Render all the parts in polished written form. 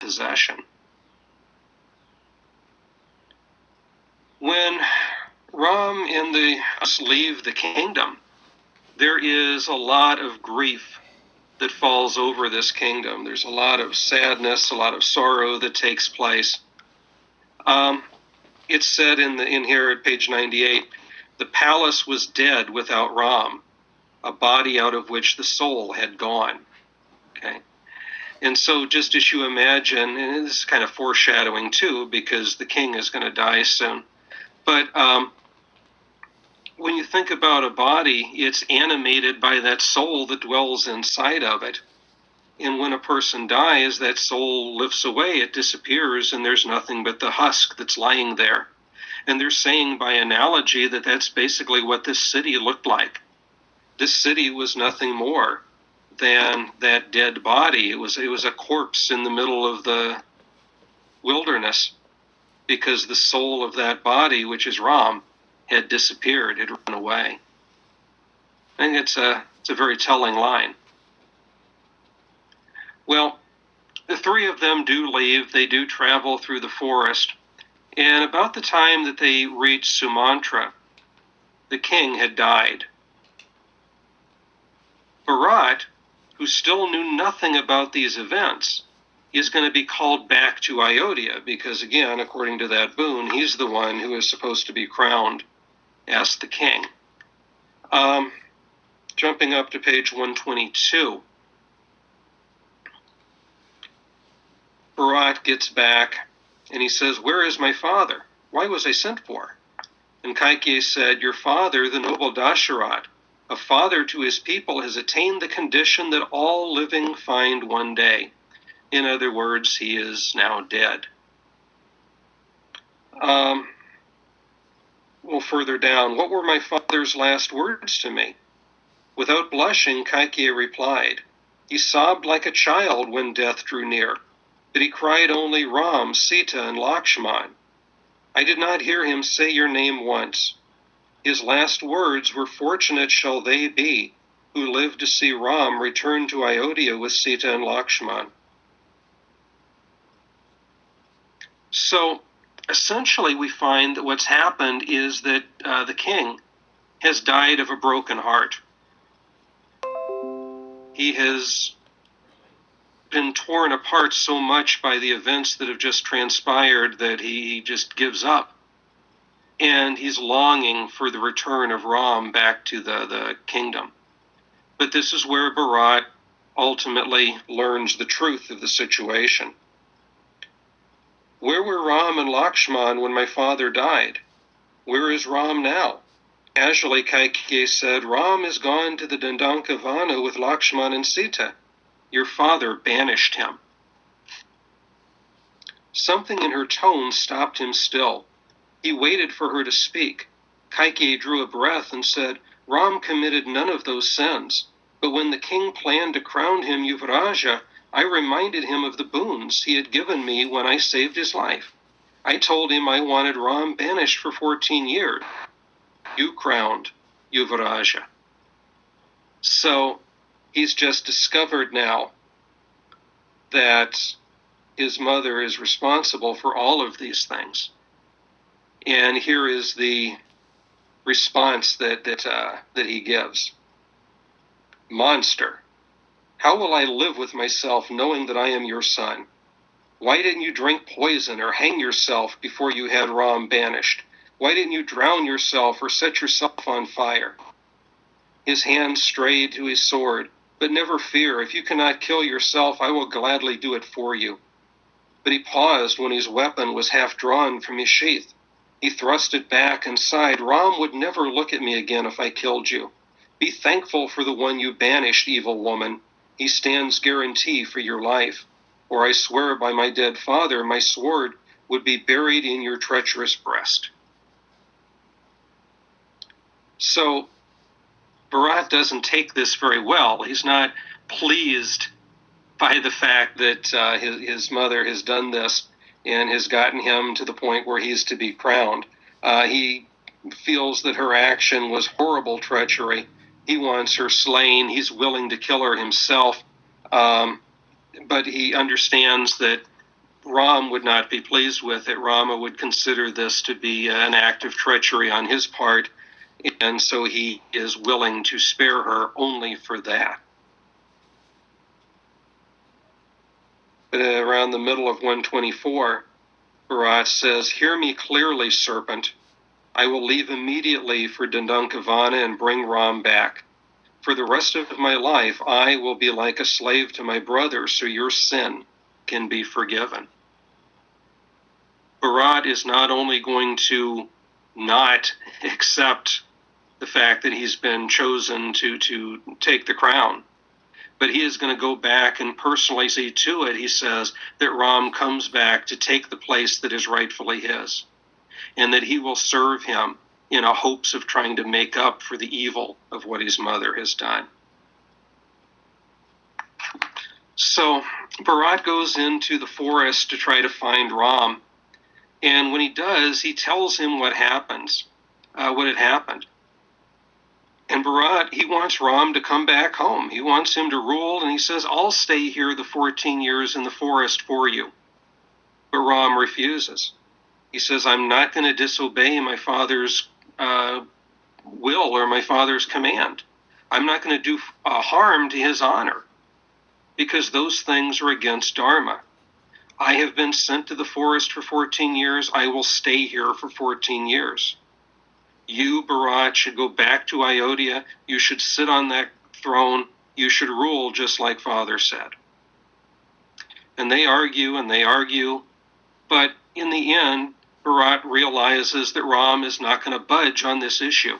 possession. When Ram and the leave the kingdom, there is a lot of grief that falls over this kingdom. There's a lot of sadness, a lot of sorrow that takes place. It's said in here at page 98, the palace was dead without Ram, a body out of which the soul had gone. Okay. And so just as you imagine, and this is kind of foreshadowing too, because the king is going to die soon. But when you think about a body, it's animated by that soul that dwells inside of it. And when a person dies, that soul lifts away, it disappears, and there's nothing but the husk that's lying there. And they're saying by analogy that that's basically what this city looked like. This city was nothing more than that dead body. It was a corpse in the middle of the wilderness, because the soul of that body, which is Ram, had disappeared, had run away. I think it's a very telling line. Well, the three of them do leave. They do travel through the forest. And about the time that they reach Sumatra, the king had died. Bharat, who still knew nothing about these events, is going to be called back to Ayodhya because, again, according to that boon, he's the one who is supposed to be crowned as the king. Jumping up to page 122. Bharat gets back and he says, "Where is my father? Why was I sent for?" And Kaikeyi said, "Your father, the noble Dasharat, a father to his people, has attained the condition that all living find one day. In other words, he is now dead." Well, further down, "What were my father's last words to me?" Without blushing, Kaikeyi replied, "He sobbed like a child when death drew near, but he cried only Ram, Sita, and Lakshmana. I did not hear him say your name once. His last words were, 'Fortunate shall they be who live to see Ram return to Ayodhya with Sita and Lakshmana.'" So essentially we find that what's happened is that the king has died of a broken heart. He has been torn apart so much by the events that have just transpired that he just gives up. And he's longing for the return of Ram back to the kingdom. But this is where Bharat ultimately learns the truth of the situation. "Where were Ram and Lakshman when my father died? Where is Ram now?" Casually, Kaikeyi said, "Ram is gone to the Dandankavana with Lakshman and Sita. Your father banished him." Something in her tone stopped him still. He waited for her to speak. Kaikeyi drew a breath and said, "Ram committed none of those sins, but when the king planned to crown him Yuvaraja, I reminded him of the boons he had given me when I saved his life. I told him I wanted Ram banished for 14 years. You crowned Yuvaraja." So he's just discovered now that his mother is responsible for all of these things. And here is the response that he gives. "Monster, how will I live with myself knowing that I am your son? Why didn't you drink poison or hang yourself before you had Ram banished? Why didn't you drown yourself or set yourself on fire?" His hand strayed to his sword. "But never fear, if you cannot kill yourself, I will gladly do it for you." But he paused when his weapon was half drawn from his sheath. He thrust it back and sighed, "Ram would never look at me again if I killed you. Be thankful for the one you banished, evil woman. He stands guarantee for your life. Or I swear by my dead father, my sword would be buried in your treacherous breast." So Bharat doesn't take this very well. He's not pleased by the fact that his mother has done this and has gotten him to the point where he's to be crowned. He feels that her action was horrible treachery. He wants her slain. He's willing to kill her himself. But he understands that Ram would not be pleased with it. Rama would consider this to be an act of treachery on his part, and so he is willing to spare her only for that. But around the middle of 124, Bharat says, "Hear me clearly, serpent. I will leave immediately for Dandankavana and bring Ram back. For the rest of my life, I will be like a slave to my brother, so your sin can be forgiven." Bharat is not only going to not accept the fact that he's been chosen to take the crown, but he is going to go back and personally see to it, he says, that Ram comes back to take the place that is rightfully his, and that he will serve him in a hopes of trying to make up for the evil of what his mother has done. So Bharat goes into the forest to try to find Ram, and when he does, he tells him what had happened. And Bharat, he wants Ram to come back home. He wants him to rule, and he says, "I'll stay here the 14 years in the forest for you." But Ram refuses. He says, "I'm not going to disobey my father's will or my father's command. I'm not going to do harm to his honor, because those things are against Dharma. I have been sent to the forest for 14 years. I will stay here for 14 years. You, Bharat, should go back to Ayodhya. You should sit on that throne. You should rule just like Father said." And they argue, but in the end, Bharat realizes that Ram is not going to budge on this issue.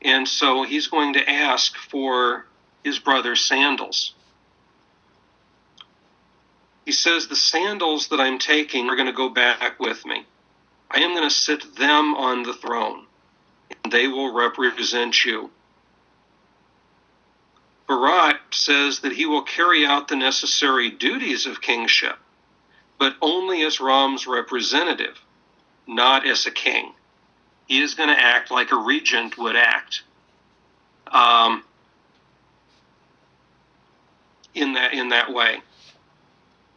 And so he's going to ask for his brother's sandals. He says, "The sandals that I'm taking are going to go back with me. I am going to sit them on the throne, and they will represent you." Bharat says that he will carry out the necessary duties of kingship, but only as Ram's representative, not as a king. He is going to act like a regent would act in that way.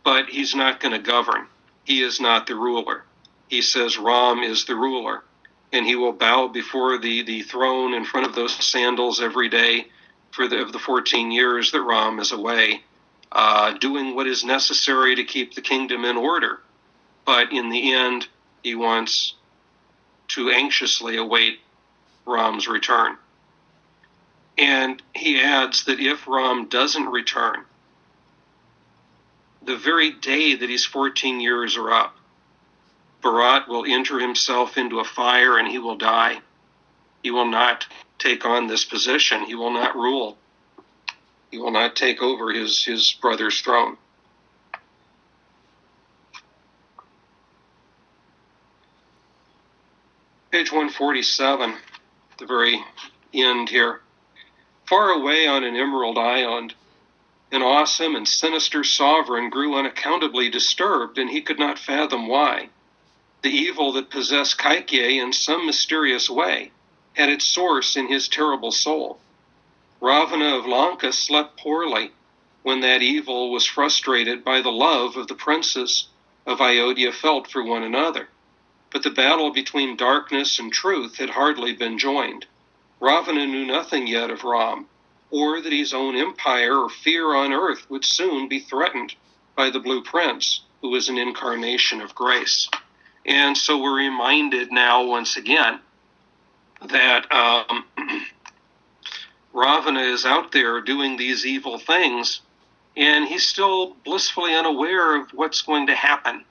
But he's not going to govern. He is not the ruler. He says Ram is the ruler, and he will bow before the throne in front of those sandals every day for the 14 years that Ram is away, doing what is necessary to keep the kingdom in order. But in the end, he wants to anxiously await Ram's return. And he adds that if Ram doesn't return, the very day that his 14 years are up, Bharat will enter himself into a fire and he will die. He will not take on this position. He will not rule. He will not take over his brother's throne. Page 147, the very end here. "Far away on an emerald island, an awesome and sinister sovereign grew unaccountably disturbed, and he could not fathom why. The evil that possessed Kaikeyi in some mysterious way had its source in his terrible soul. Ravana of Lanka slept poorly when that evil was frustrated by the love of the princes of Ayodhya felt for one another. But the battle between darkness and truth had hardly been joined. Ravana knew nothing yet of Ram, or that his own empire or fear on earth would soon be threatened by the Blue Prince, who is an incarnation of grace." And so we're reminded now once again that Ravana is out there doing these evil things, and he's still blissfully unaware of what's going to happen.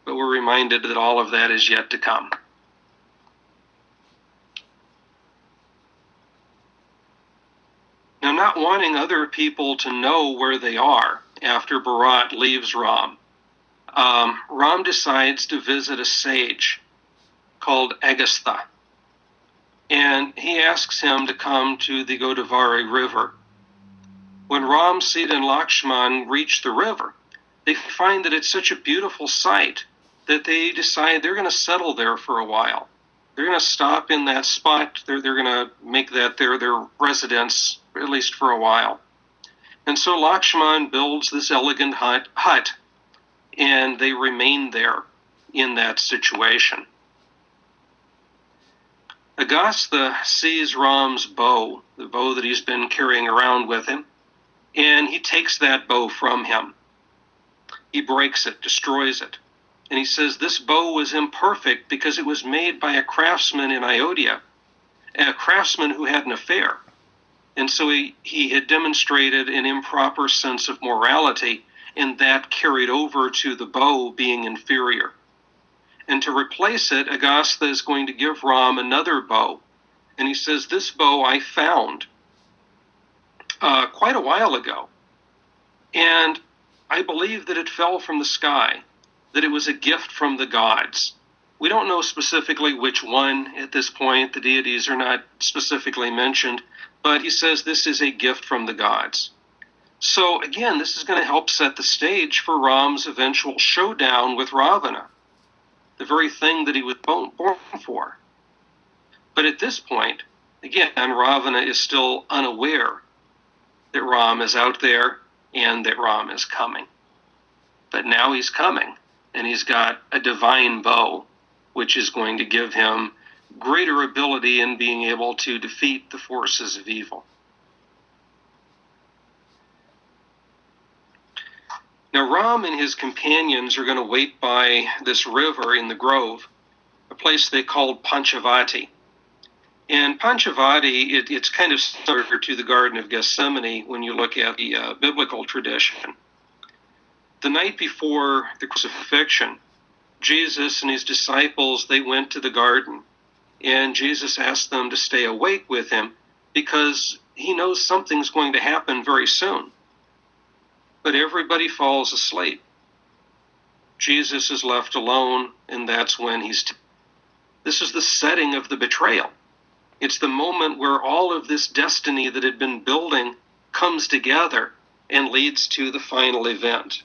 But we're reminded that all of that is yet to come. Now, not wanting other people to know where they are after Bharat leaves Ram, Ram decides to visit a sage called Agastha. And he asks him to come to the Godavari River. When Ram, Sita, and Lakshmana reach the river, they find that it's such a beautiful sight that they decide they're going to settle there for a while. They're going to stop in that spot. They're going to make that their residence, at least for a while. And so Lakshman builds this elegant hut, and they remain there in that situation. Agastha sees Ram's bow, the bow that he's been carrying around with him, and he takes that bow from him. He breaks it, destroys it. And he says this bow was imperfect because it was made by a craftsman in Ayodhya, a craftsman who had an affair. And so he had demonstrated an improper sense of morality, and that carried over to the bow being inferior. And to replace it, Agastha is going to give Ram another bow. And he says, this bow I found quite a while ago. And I believe that it fell from the sky, that it was a gift from the gods. We don't know specifically which one at this point. The deities are not specifically mentioned. But he says this is a gift from the gods. So again, this is going to help set the stage for Ram's eventual showdown with Ravana, the very thing that he was born for. But at this point, again, Ravana is still unaware that Ram is out there and that Ram is coming. But now he's coming, and he's got a divine bow, which is going to give him greater ability in being able to defeat the forces of evil. Now, Ram and his companions are going to wait by this river in the grove, a place they called Panchavati. And Panchavati, it's kind of similar to the Garden of Gethsemane when you look at the biblical tradition. The night before the crucifixion, Jesus and his disciples, they went to the garden, and Jesus asked them to stay awake with him because he knows something's going to happen very soon. But everybody falls asleep. Jesus is left alone, and that's when this is the setting of the betrayal. It's the moment where all of this destiny that had been building comes together and leads to the final event.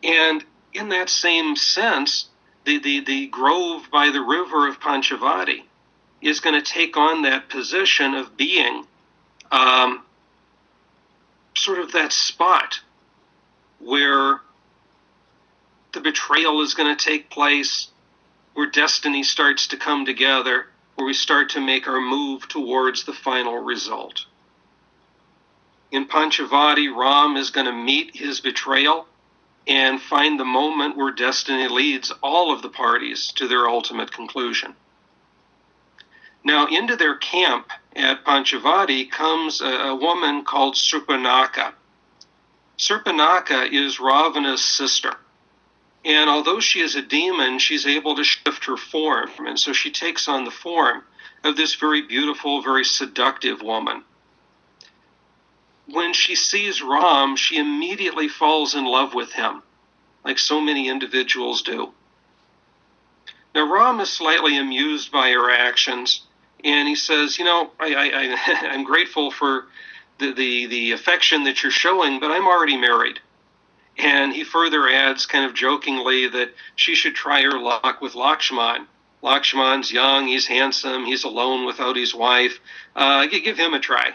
And in that same sense, the grove by the river of Panchavati is going to take on that position of being sort of that spot where the betrayal is going to take place, where destiny starts to come together, where we start to make our move towards the final result. In Panchavati, Ram is going to meet his betrayal and find the moment where destiny leads all of the parties to their ultimate conclusion. Now, into their camp at Panchavati comes a woman called Surpanakha. Surpanakha is Ravana's sister. And although she is a demon, she's able to shift her form. And so she takes on the form of this very beautiful, very seductive woman. When she sees Ram, she immediately falls in love with him, like so many individuals do. Now, Ram is slightly amused by her actions, and he says, I'm grateful for the affection that you're showing, but I'm already married. And he further adds, kind of jokingly, that she should try her luck with Lakshman. Lakshman's young, he's handsome, he's alone without his wife. Give him a try.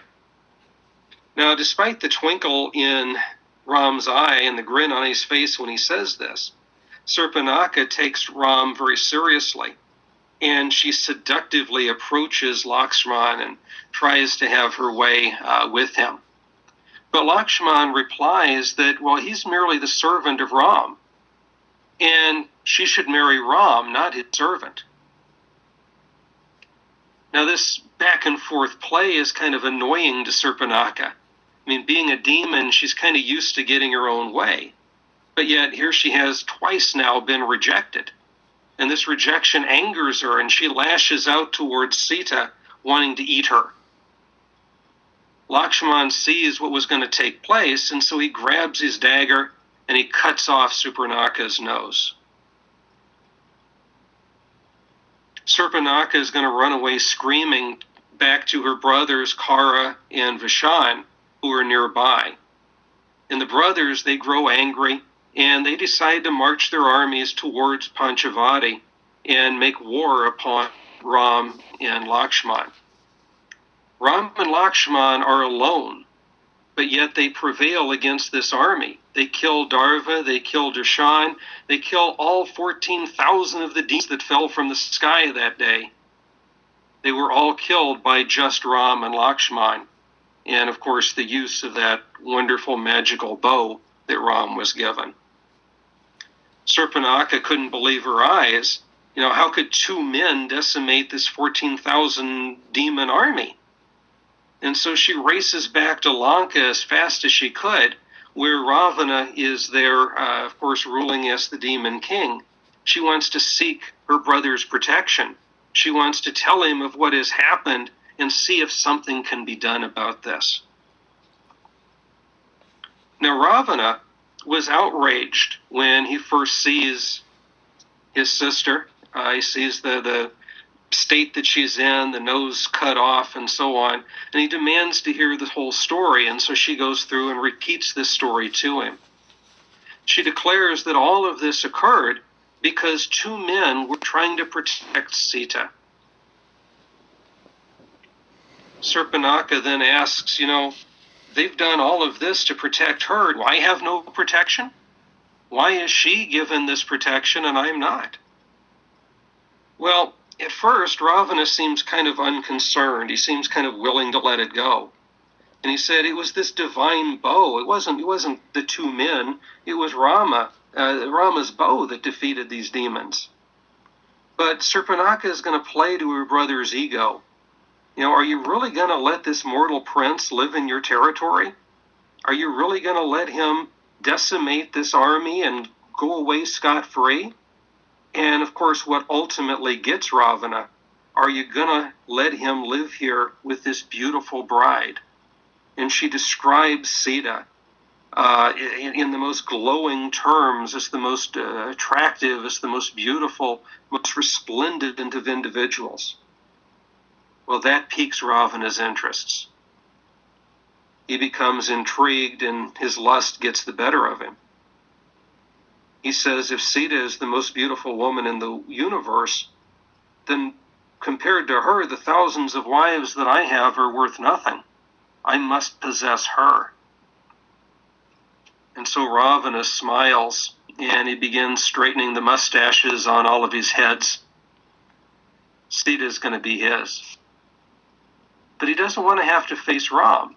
Now, despite the twinkle in Ram's eye and the grin on his face when he says this, Surpanakha takes Ram very seriously, and she seductively approaches Lakshman and tries to have her way with him. But Lakshman replies that, he's merely the servant of Ram, and she should marry Ram, not his servant. Now, this back and forth play is kind of annoying to Surpanakha. I mean, being a demon, she's kind of used to getting her own way. But yet, here she has twice now been rejected. And this rejection angers her, and she lashes out towards Sita, wanting to eat her. Lakshman sees what was going to take place, and so he grabs his dagger, and he cuts off Surpanakha's nose. Surpanakha is going to run away screaming back to her brothers, Kara and Vishan, who are nearby. And the brothers, they grow angry, and they decide to march their armies towards Panchavati and make war upon Ram and Lakshman. Ram and Lakshman are alone, but yet they prevail against this army. They kill Darva, they kill Dashan, they kill all 14,000 of the demons that fell from the sky that day. They were all killed by just Ram and Lakshmana, and of course the use of that wonderful magical bow that Ram was given. Surpanakha couldn't believe her eyes. How could two men decimate this 14,000 demon army? And so she races back to Lanka as fast as she could, where Ravana is there, of course, ruling as the demon king. She wants to seek her brother's protection. She wants to tell him of what has happened and see if something can be done about this. Now, Ravana was outraged when he first sees his sister. He sees the state that she's in, the nose cut off and so on, and he demands to hear the whole story, and so she goes through and repeats this story to him. She declares that all of this occurred because two men were trying to protect Sita. Surpanakha then asks, they've done all of this to protect her. Do I have no protection? Why is she given this protection and I'm not? Well, at first, Ravana seems kind of unconcerned. He seems kind of willing to let it go. And he said it was this divine bow. It wasn't the two men. It was Rama's bow that defeated these demons. But Surpanakha is going to play to her brother's ego. Are you really going to let this mortal prince live in your territory? Are you really going to let him decimate this army and go away scot-free? And, of course, what ultimately gets Ravana, are you going to let him live here with this beautiful bride? And she describes Sita in the most glowing terms as the most attractive, as the most beautiful, most resplendent of individuals. Well, that piques Ravana's interests. He becomes intrigued and his lust gets the better of him. He says, if Sita is the most beautiful woman in the universe, then compared to her, the thousands of wives that I have are worth nothing. I must possess her. And so Ravana smiles, and he begins straightening the mustaches on all of his heads. Sita is going to be his. But he doesn't want to have to face Ram,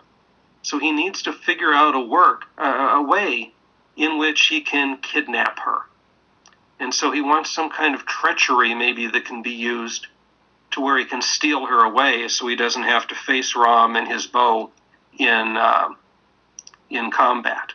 so he needs to figure out a way in which he can kidnap her. And so he wants some kind of treachery maybe that can be used to where he can steal her away so he doesn't have to face Ram and his bow in combat.